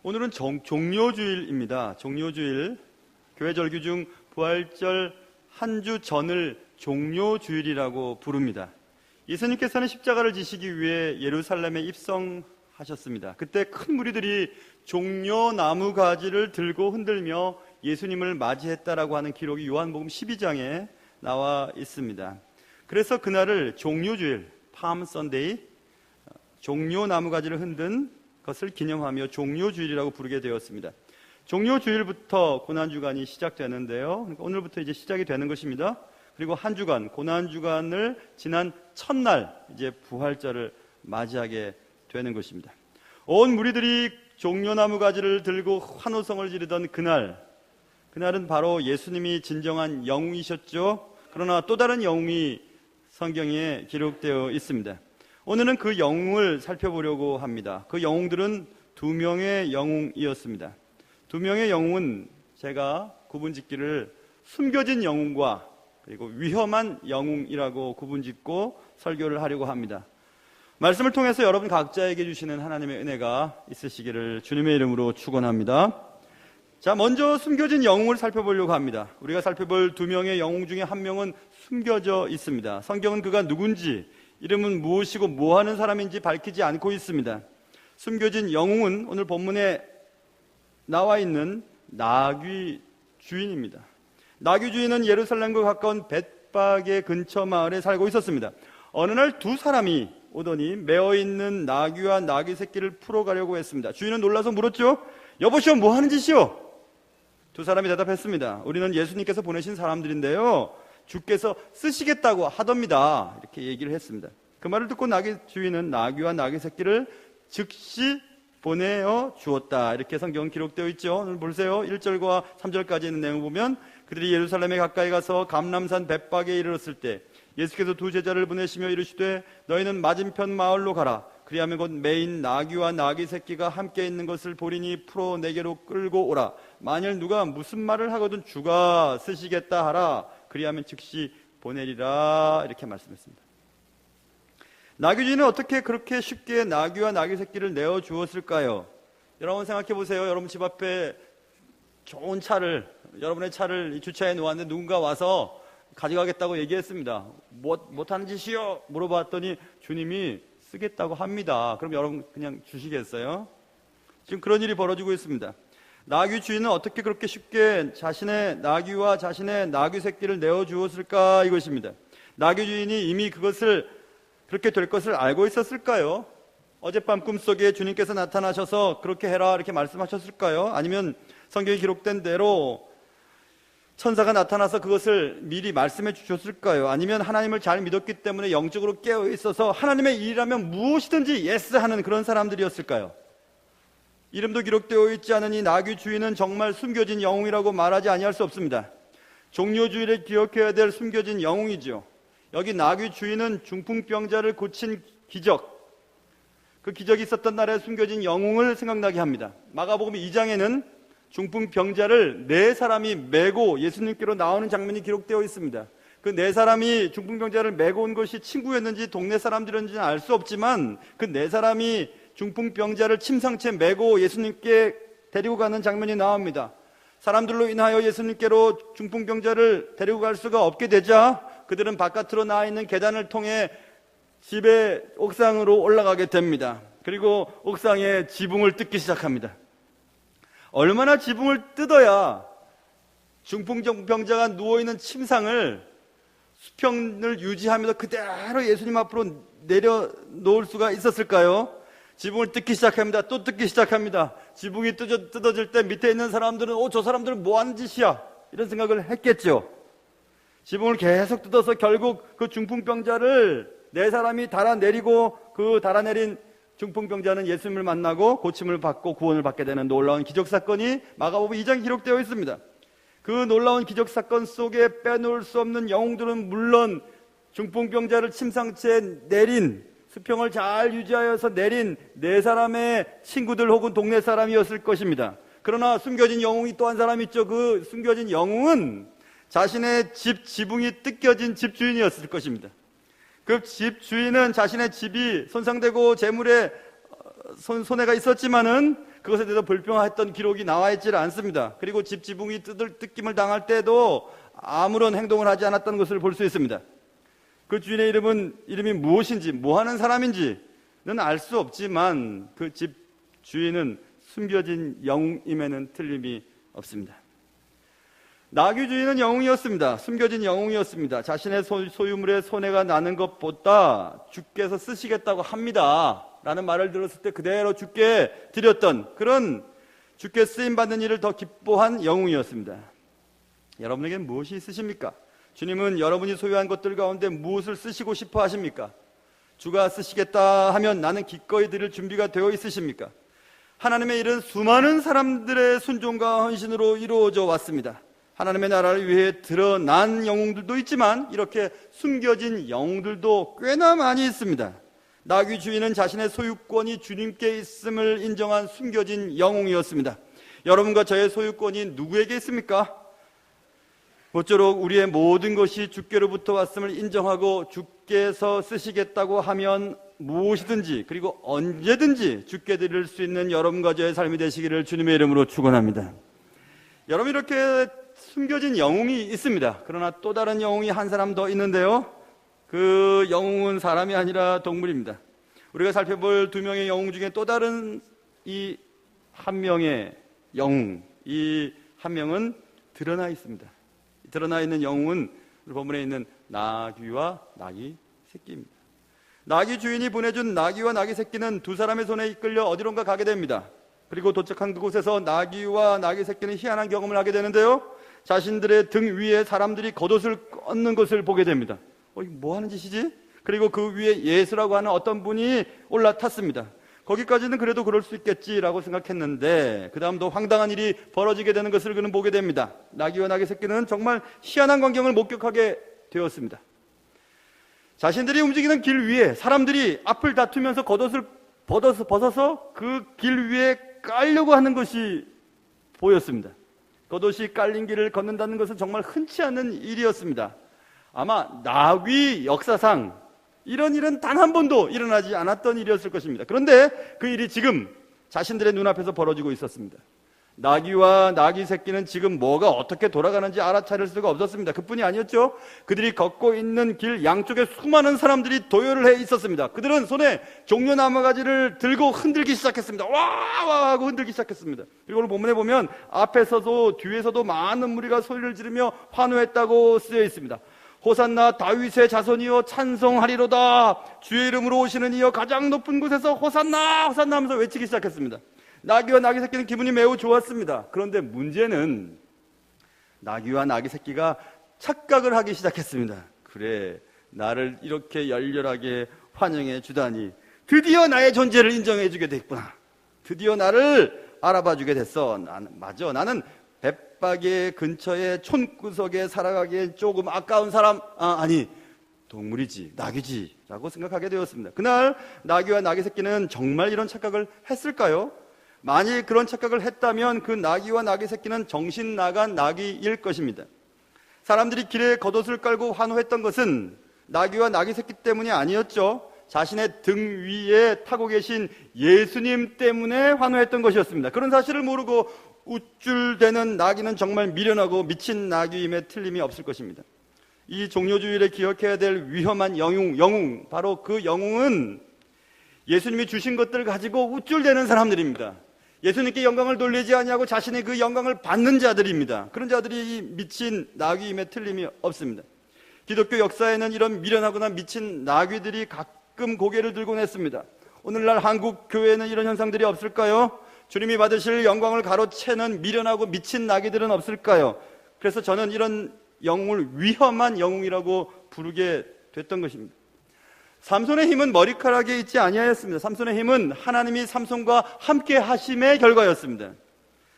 오늘은 종료주일입니다. 종료주일, 교회 절기 중 부활절 한 주 전을 종료주일이라고 부릅니다. 예수님께서는 십자가를 지시기 위해 예루살렘에 입성하셨습니다. 그때 큰 무리들이 종려나무 가지를 들고 흔들며 예수님을 맞이했다라고 하는 기록이 요한복음 12장에 나와 있습니다. 그래서 그날을 종료주일, 팜 선데이, 종려나무 가지를 흔든 것을 기념하며 종료주일이라고 부르게 되었습니다. 종료주일부터 고난주간이 시작되는데요. 그러니까 오늘부터 이제 시작이 되는 것입니다. 그리고 한 주간, 고난주간을 지난 첫날 이제 부활절을 맞이하게 되는 것입니다. 온 무리들이 종려나무 가지를 들고 환호성을 지르던 그날은 바로 예수님이 진정한 영웅이셨죠. 그러나 또 다른 영웅이 성경에 기록되어 있습니다. 오늘은 그 영웅을 살펴보려고 합니다. 그 영웅들은 두 명의 영웅이었습니다. 두 명의 영웅은 제가 구분짓기를 숨겨진 영웅과 그리고 위험한 영웅이라고 구분짓고 설교를 하려고 합니다. 말씀을 통해서 여러분 각자에게 주시는 하나님의 은혜가 있으시기를 주님의 이름으로 축원합니다. 자, 먼저 숨겨진 영웅을 살펴보려고 합니다. 우리가 살펴볼 두 명의 영웅 중에 한 명은 숨겨져 있습니다. 성경은 그가 누군지, 이름은 무엇이고 뭐하는 사람인지 밝히지 않고 있습니다. 숨겨진 영웅은 오늘 본문에 나와 있는 나귀 주인입니다. 나귀 주인은 예루살렘과 가까운 벳박의 근처 마을에 살고 있었습니다. 어느 날 두 사람이 오더니 메어있는 나귀와 나귀 새끼를 풀어가려고 했습니다. 주인은 놀라서 물었죠. 여보시오, 뭐하는 짓이오? 두 사람이 대답했습니다. 우리는 예수님께서 보내신 사람들인데요, 주께서 쓰시겠다고 하답니다. 이렇게 얘기를 했습니다. 그 말을 듣고 나귀 주인은 나귀와 나귀 새끼를 즉시 보내어 주었다. 이렇게 성경은 기록되어 있죠. 오늘 보세요. 1절과 3절까지 있는 내용을 보면 그들이 예루살렘에 가까이 가서 감람산 벳박에 이르렀을 때 예수께서 두 제자를 보내시며 이르시되 너희는 맞은편 마을로 가라. 그리하면 곧 매인 나귀와 나귀 새끼가 함께 있는 것을 보리니 풀어 내게로 끌고 오라. 만일 누가 무슨 말을 하거든 주가 쓰시겠다 하라. 그리하면 즉시 보내리라. 이렇게 말씀했습니다. 나귀 주인은 어떻게 그렇게 쉽게 나귀와 나귀 새끼를 내어 주었을까요? 여러분 생각해 보세요. 여러분 집 앞에 좋은 차를, 여러분의 차를 주차해 놓았는데 누군가 와서 가져가겠다고 얘기했습니다. 못하는 짓이요? 물어봤더니 주님이 쓰겠다고 합니다. 그럼 여러분 그냥 주시겠어요? 지금 그런 일이 벌어지고 있습니다. 나귀 주인은 어떻게 그렇게 쉽게 자신의 나귀와 자신의 나귀 새끼를 내어 주었을까, 이것입니다. 나귀 주인이 이미 그렇게 될 것을 알고 있었을까요? 어젯밤 꿈속에 주님께서 나타나셔서 그렇게 해라 이렇게 말씀하셨을까요? 아니면 성경에 기록된 대로 천사가 나타나서 그것을 미리 말씀해 주셨을까요? 아니면 하나님을 잘 믿었기 때문에 영적으로 깨어 있어서 하나님의 일이라면 무엇이든지 예스 하는 그런 사람들이었을까요? 이름도 기록되어 있지 않은 이 나귀 주인은 정말 숨겨진 영웅이라고 말하지 아니할 수 없습니다. 종료주일에 기억해야 될 숨겨진 영웅이죠. 여기 나귀 주인은 중풍병자를 고친 기적, 그 기적이 있었던 날에 숨겨진 영웅을 생각나게 합니다. 마가복음 2장에는 중풍병자를 네 사람이 메고 예수님께로 나오는 장면이 기록되어 있습니다. 그 네 사람이 중풍병자를 메고 온 것이 친구였는지 동네 사람들인지는 알 수 없지만 그 네 사람이 중풍병자를 침상채 메고 예수님께 데리고 가는 장면이 나옵니다. 사람들로 인하여 예수님께로 중풍병자를 데리고 갈 수가 없게 되자 그들은 바깥으로 나와 있는 계단을 통해 집의 옥상으로 올라가게 됩니다. 그리고 옥상에 지붕을 뜯기 시작합니다. 얼마나 지붕을 뜯어야 중풍병자가 누워있는 침상을 수평을 유지하면서 그대로 예수님 앞으로 내려놓을 수가 있었을까요? 지붕을 뜯기 시작합니다. 또 뜯기 시작합니다. 지붕이 뜯어질 때 밑에 있는 사람들은 저 사람들은 뭐하는 짓이야? 이런 생각을 했겠죠. 지붕을 계속 뜯어서 결국 그 중풍병자를 네 사람이 달아내리고 그 달아내린 중풍병자는 예수님을 만나고 고침을 받고 구원을 받게 되는 놀라운 기적사건이 마가복음 2장에 기록되어 있습니다. 그 놀라운 기적사건 속에 빼놓을 수 없는 영웅들은 물론 중풍병자를 침상채에 내린, 수평을 잘 유지하여서 내린 네 사람의 친구들 혹은 동네 사람이었을 것입니다. 그러나 숨겨진 영웅이 또 한 사람 있죠. 그 숨겨진 영웅은 자신의 지붕이 뜯겨진 집주인이었을 것입니다. 그 집주인은 자신의 집이 손상되고 재물에 손해가 있었지만은 그것에 대해서 불평했던 기록이 나와 있질 않습니다. 그리고 집 지붕이 뜯김을 당할 때도 아무런 행동을 하지 않았던 것을 볼 수 있습니다. 그 주인의 이름이 무엇인지, 뭐 하는 사람인지는 알 수 없지만 그 집 주인은 숨겨진 영웅임에는 틀림이 없습니다. 나귀 주인은 영웅이었습니다. 숨겨진 영웅이었습니다. 자신의 소유물에 손해가 나는 것보다 주께서 쓰시겠다고 합니다 라는 말을 들었을 때 그대로 주께 드렸던 그런 주께 쓰임받는 일을 더 기뻐한 영웅이었습니다. 여러분에게는 무엇이 있으십니까? 주님은 여러분이 소유한 것들 가운데 무엇을 쓰시고 싶어 하십니까? 주가 쓰시겠다 하면 나는 기꺼이 드릴 준비가 되어 있으십니까? 하나님의 일은 수많은 사람들의 순종과 헌신으로 이루어져 왔습니다. 하나님의 나라를 위해 드러난 영웅들도 있지만 이렇게 숨겨진 영웅들도 꽤나 많이 있습니다. 나귀 주인은 자신의 소유권이 주님께 있음을 인정한 숨겨진 영웅이었습니다. 여러분과 저의 소유권이 누구에게 있습니까? 모쪼록 우리의 모든 것이 주께로부터 왔음을 인정하고 주께서 쓰시겠다고 하면 무엇이든지 그리고 언제든지 주께 드릴 수 있는 여러분과 저의 삶이 되시기를 주님의 이름으로 축원합니다. 여러분, 이렇게 숨겨진 영웅이 있습니다. 그러나 또 다른 영웅이 한 사람 더 있는데요, 그 영웅은 사람이 아니라 동물입니다. 우리가 살펴볼 두 명의 영웅 중에 또 다른 이 한 명의 영웅, 이 한 명은 드러나 있습니다. 드러나 있는 영웅은 우리 본문에 있는 나귀와 나귀 새끼입니다. 나귀 주인이 보내준 나귀와 나귀 새끼는 두 사람의 손에 이끌려 어디론가 가게 됩니다. 그리고 도착한 그곳에서 나귀와 나귀 새끼는 희한한 경험을 하게 되는데요, 자신들의 등 위에 사람들이 겉옷을 꺾는 것을 보게 됩니다. 이거 뭐 하는 짓이지? 그리고 그 위에 예수라고 하는 어떤 분이 올라탔습니다. 거기까지는 그래도 그럴 수 있겠지라고 생각했는데 그 다음 더 황당한 일이 벌어지게 되는 것을 그는 보게 됩니다. 나귀와 나귀 새끼는 정말 희한한 광경을 목격하게 되었습니다. 자신들이 움직이는 길 위에 사람들이 앞을 다투면서 겉옷을 벗어서 그 길 위에 깔려고 하는 것이 보였습니다. 겉옷이 깔린 길을 걷는다는 것은 정말 흔치 않은 일이었습니다. 아마 나귀 역사상 이런 일은 단 한 번도 일어나지 않았던 일이었을 것입니다. 그런데 그 일이 지금 자신들의 눈앞에서 벌어지고 있었습니다. 나귀와 나귀 새끼는 지금 뭐가 어떻게 돌아가는지 알아차릴 수가 없었습니다. 그뿐이 아니었죠. 그들이 걷고 있는 길 양쪽에 수많은 사람들이 도열을 해 있었습니다. 그들은 손에 종려나무 가지를 들고 흔들기 시작했습니다. 와 하고 흔들기 시작했습니다. 그리고 오늘 본문에 보면 앞에서도 뒤에서도 많은 무리가 소리를 지르며 환호했다고 쓰여 있습니다. 호산나 다윗의 자손이여 찬송하리로다. 주의 이름으로 오시는 이여 가장 높은 곳에서 호산나 호산나 하면서 외치기 시작했습니다. 나귀와 나귀 새끼는 기분이 매우 좋았습니다. 그런데 문제는 나귀와 나귀 새끼가 착각을 하기 시작했습니다. 그래, 나를 이렇게 열렬하게 환영해 주다니 드디어 나의 존재를 인정해 주게 됐구나. 드디어 나를 알아봐 주게 됐어. 나는 벳바게 근처의 촌구석에 살아가기엔 조금 아까운 사람, 아니 동물이지, 나귀지 라고 생각하게 되었습니다. 그날 나귀와 나귀 새끼는 정말 이런 착각을 했을까요? 만일 그런 착각을 했다면 그 나귀와 나귀 새끼는 정신 나간 나귀일 것입니다. 사람들이 길에 겉옷을 깔고 환호했던 것은 나귀와 나귀 새끼 때문이 아니었죠. 자신의 등 위에 타고 계신 예수님 때문에 환호했던 것이었습니다. 그런 사실을 모르고 우쭐대는 나귀는 정말 미련하고 미친 나귀임에 틀림이 없을 것입니다. 이 종료주일에 기억해야 될 위험한 영웅, 바로 그 영웅은 예수님이 주신 것들을 가지고 우쭐대는 사람들입니다. 예수님께 영광을 돌리지 아니하고 자신의 그 영광을 받는 자들입니다. 그런 자들이 미친 나귀임에 틀림이 없습니다. 기독교 역사에는 이런 미련하거나 미친 나귀들이 가끔 고개를 들곤 했습니다. 오늘날 한국 교회에는 이런 현상들이 없을까요? 주님이 받으실 영광을 가로채는 미련하고 미친 나귀들은 없을까요? 그래서 저는 이런 영웅을 위험한 영웅이라고 부르게 됐던 것입니다. 삼손의 힘은 머리카락에 있지 아니하였습니다. 삼손의 힘은 하나님이 삼손과 함께 하심의 결과였습니다.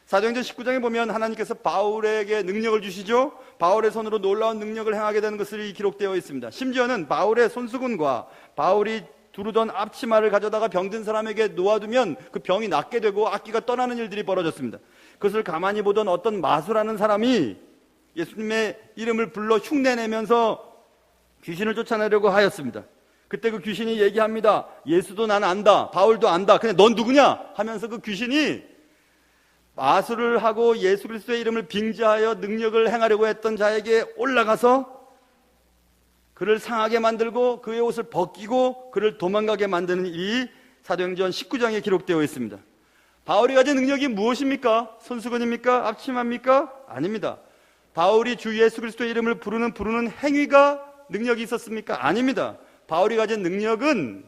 사도행전 19장에 보면 하나님께서 바울에게 능력을 주시죠. 바울의 손으로 놀라운 능력을 행하게 되는 것이 기록되어 있습니다. 심지어는 바울의 손수건과 바울이 두르던 앞치마를 가져다가 병든 사람에게 놓아두면 그 병이 낫게 되고 악기가 떠나는 일들이 벌어졌습니다. 그것을 가만히 보던 어떤 마수라는 사람이 예수님의 이름을 불러 흉내내면서 귀신을 쫓아내려고 하였습니다. 그때 그 귀신이 얘기합니다. 예수도 난 안다, 바울도 안다. 근데 넌 누구냐? 하면서 그 귀신이 마술을 하고 예수 그리스도의 이름을 빙자하여 능력을 행하려고 했던 자에게 올라가서 그를 상하게 만들고 그의 옷을 벗기고 그를 도망가게 만드는 일이 사도행전 19장에 기록되어 있습니다. 바울이 가진 능력이 무엇입니까? 손수건입니까? 앞치마입니까? 아닙니다. 바울이 주 예수 그리스도의 이름을 부르는 행위가 능력이 있었습니까? 아닙니다. 바울이 가진 능력은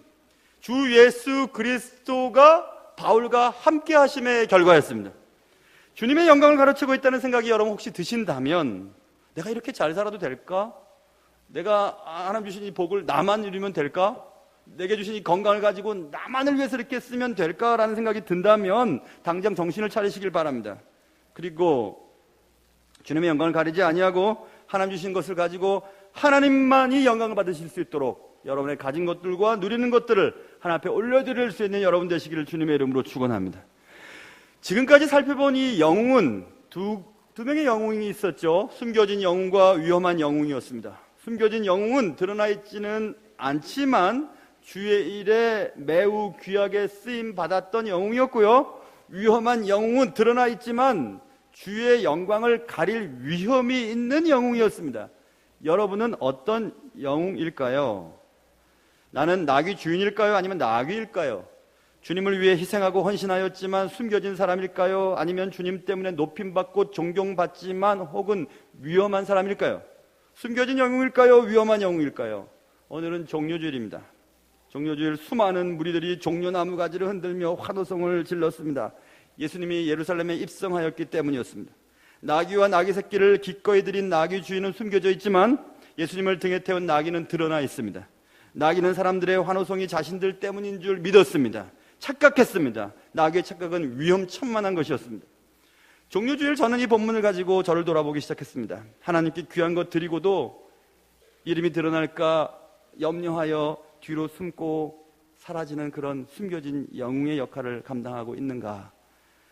주 예수 그리스도가 바울과 함께 하심의 결과였습니다. 주님의 영광을 가르치고 있다는 생각이 여러분 혹시 드신다면 내가 이렇게 잘 살아도 될까? 내가 하나님 주신 이 복을 나만 누리면 될까? 내게 주신 이 건강을 가지고 나만을 위해서 이렇게 쓰면 될까라는 생각이 든다면 당장 정신을 차리시길 바랍니다. 그리고 주님의 영광을 가리지 아니하고 하나님 주신 것을 가지고 하나님만이 영광을 받으실 수 있도록 여러분의 가진 것들과 누리는 것들을 하나님 앞에 올려드릴 수 있는 여러분 되시기를 주님의 이름으로 축원합니다. 지금까지 살펴본 이 영웅은 두 명의 영웅이 있었죠. 숨겨진 영웅과 위험한 영웅이었습니다. 숨겨진 영웅은 드러나 있지는 않지만 주의 일에 매우 귀하게 쓰임 받았던 영웅이었고요. 위험한 영웅은 드러나 있지만 주의 영광을 가릴 위험이 있는 영웅이었습니다. 여러분은 어떤 영웅일까요? 나는 나귀 주인일까요? 아니면 나귀일까요? 주님을 위해 희생하고 헌신하였지만 숨겨진 사람일까요? 아니면 주님 때문에 높임받고 존경받지만 혹은 위험한 사람일까요? 숨겨진 영웅일까요? 위험한 영웅일까요? 오늘은 종려주일입니다. 종려주일 수많은 무리들이 종려나무 가지를 흔들며 환호성을 질렀습니다. 예수님이 예루살렘에 입성하였기 때문이었습니다. 나귀와 나귀 새끼를 기꺼이 드린 나귀 주인은 숨겨져 있지만 예수님을 등에 태운 나귀는 드러나 있습니다. 나귀는 사람들의 환호성이 자신들 때문인 줄 믿었습니다. 착각했습니다. 나귀의 착각은 위험천만한 것이었습니다. 종려주일 저는 이 본문을 가지고 저를 돌아보기 시작했습니다. 하나님께 귀한 것 드리고도 이름이 드러날까 염려하여 뒤로 숨고 사라지는 그런 숨겨진 영웅의 역할을 감당하고 있는가?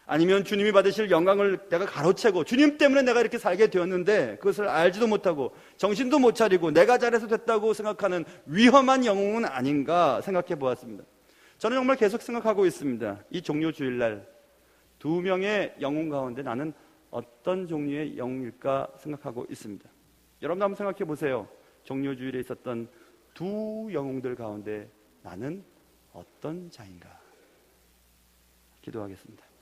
아니면 주님이 받으실 영광을 내가 가로채고 주님 때문에 내가 이렇게 살게 되었는데 그것을 알지도 못하고 정신도 못 차리고 내가 잘해서 됐다고 생각하는 위험한 영웅은 아닌가 생각해 보았습니다. 저는 정말 계속 생각하고 있습니다. 이 종려주일날 두 명의 영웅 가운데 나는 어떤 종류의 영웅일까 생각하고 있습니다. 여러분 한번 생각해 보세요. 종려주일에 있었던 두 영웅들 가운데 나는 어떤 자인가? 기도하겠습니다.